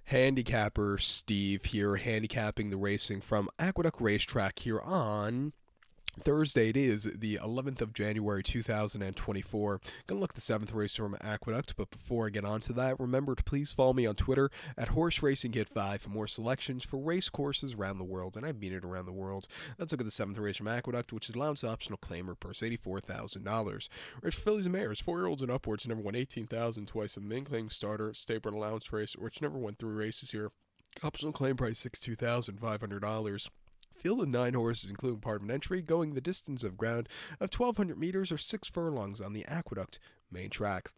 Handicapper Steve here, handicapping the racing from Aqueduct Racetrack here on Thursday. It is the 11th of January 2024. Gonna look at the 7th race from Aqueduct, but before I get on to that, remember to please follow me on Twitter at Horse Racing Kid 5 for more selections for race courses around the world, and I mean it around the world. Let's look at the 7th race from Aqueduct, which is allowance optional claimer, purse $84,000. Race for fillies and mares, 4-year-olds and upwards, number 1 18,000 twice. The main claim starter, stable allowance race, which never won 3 races here. Optional claim price $62,500. Field of 9 horses, including part of an entry, going the distance of ground of 1,200 meters or 6 furlongs on the Aqueduct main track.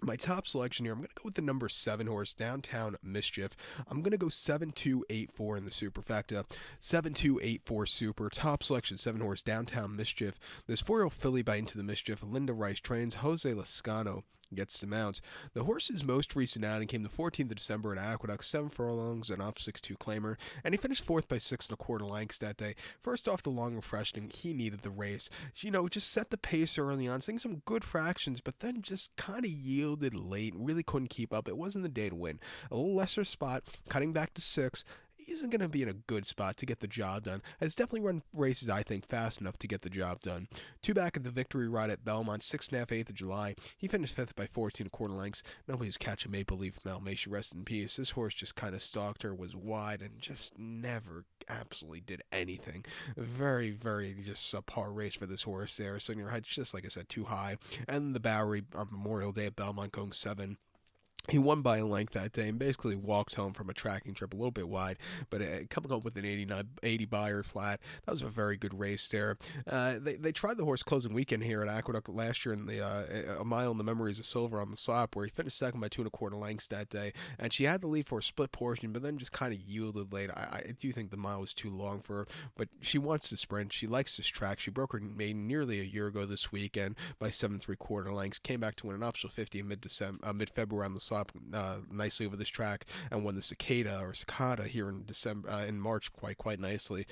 My top selection here, I'm going to go with the number 7 horse, Downtown Mischief. I'm going to go 7284 in the superfecta. 7284 super. Top selection, 7 horse, Downtown Mischief. This 4-year-old filly by Into the Mischief. Linda Rice trains. Jose Lascano gets the mount. The horse's most recent outing came the 14th of December at Aqueduct, 7 furlongs, an off 6-2 claimer, and he finished 4th by 6 1/4 lengths that day. First off the long refreshing, he needed the race. Just set the pace early on, seeing some good fractions, but then just kind of yielded late, really couldn't keep up. It wasn't the day to win. A little lesser spot, cutting back to 6. He isn't going to be in a good spot to get the job done. Has definitely run races, I think, fast enough to get the job done. 2 back at the victory ride at Belmont, 6.5, 8th of July. He finished 5th by 14 1/4 lengths. Nobody's catching Maple Leaf Mel. May she rest in peace. This horse just kind of stalked her, was wide, and just never absolutely did anything. Very, very just subpar race for this horse there. So your head's just, like I said, too high. And the Bowery on Memorial Day at Belmont going 7. He won by a length that day and basically walked home from a tracking trip a little bit wide, but coming up with an 80 buyer flat. That was a very good race there. They tried the horse closing weekend here at Aqueduct last year in the A Mile in the Memories of Silver on the slop, where he finished second by 2 1/4 lengths that day, and she had the lead for a split portion, but then just kind of yielded late. I do think the mile was too long for her, but she wants to sprint. She likes this track. She broke her maiden nearly a year ago this weekend by 7 3/4 lengths. Came back to win an optional 50 in mid-February on the slop nicely over this track, and won the Cicada here in December in March quite nicely.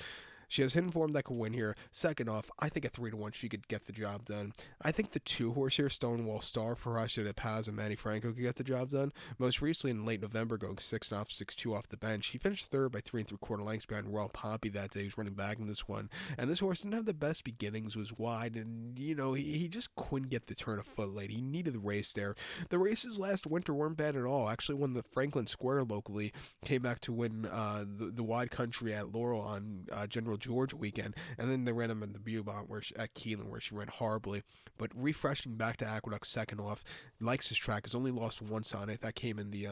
She has hidden form that could win here. Second off, I think at 3-1 she could get the job done. I think the 2 horse here, Stonewall Star, Farasha de Paz and Manny Franco could get the job done. Most recently in late November, going 6 off 6-2 off the bench. He finished 3rd by 3 3/4 lengths behind Royal Poppy that day. He was running back in this one. And this horse didn't have the best beginnings, was wide, and he just couldn't get the turn of foot late. He needed the race there. The races last winter weren't bad at all. Actually won the Franklin Square locally, came back to win the wide country at Laurel on General George weekend, and then they ran him in the Beaumont at Keelan, where she ran horribly. But refreshing back to Aqueduct second off, likes his track, has only lost once on it. That came in the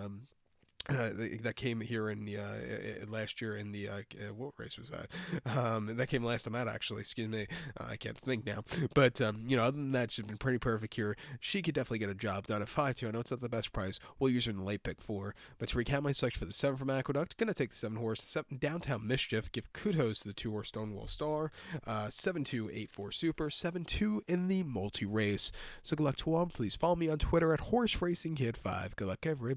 that came here in the last year in the what race was that? That came last time out, actually. Excuse me, I can't think now. But other than that, she's been pretty perfect here. She could definitely get a job done at 5-2. I know it's not the best price. We'll use her in the late pick 4. But to recap my selection for the 7 from Aqueduct, gonna take the 7 horse, 7 Downtown Mischief. Give kudos to the 2 horse Stonewall Star. 7284 Super, 7-2 in the multi race. So good luck to all. Please follow me on Twitter at Horse Racing Kid 5. Good luck, everybody.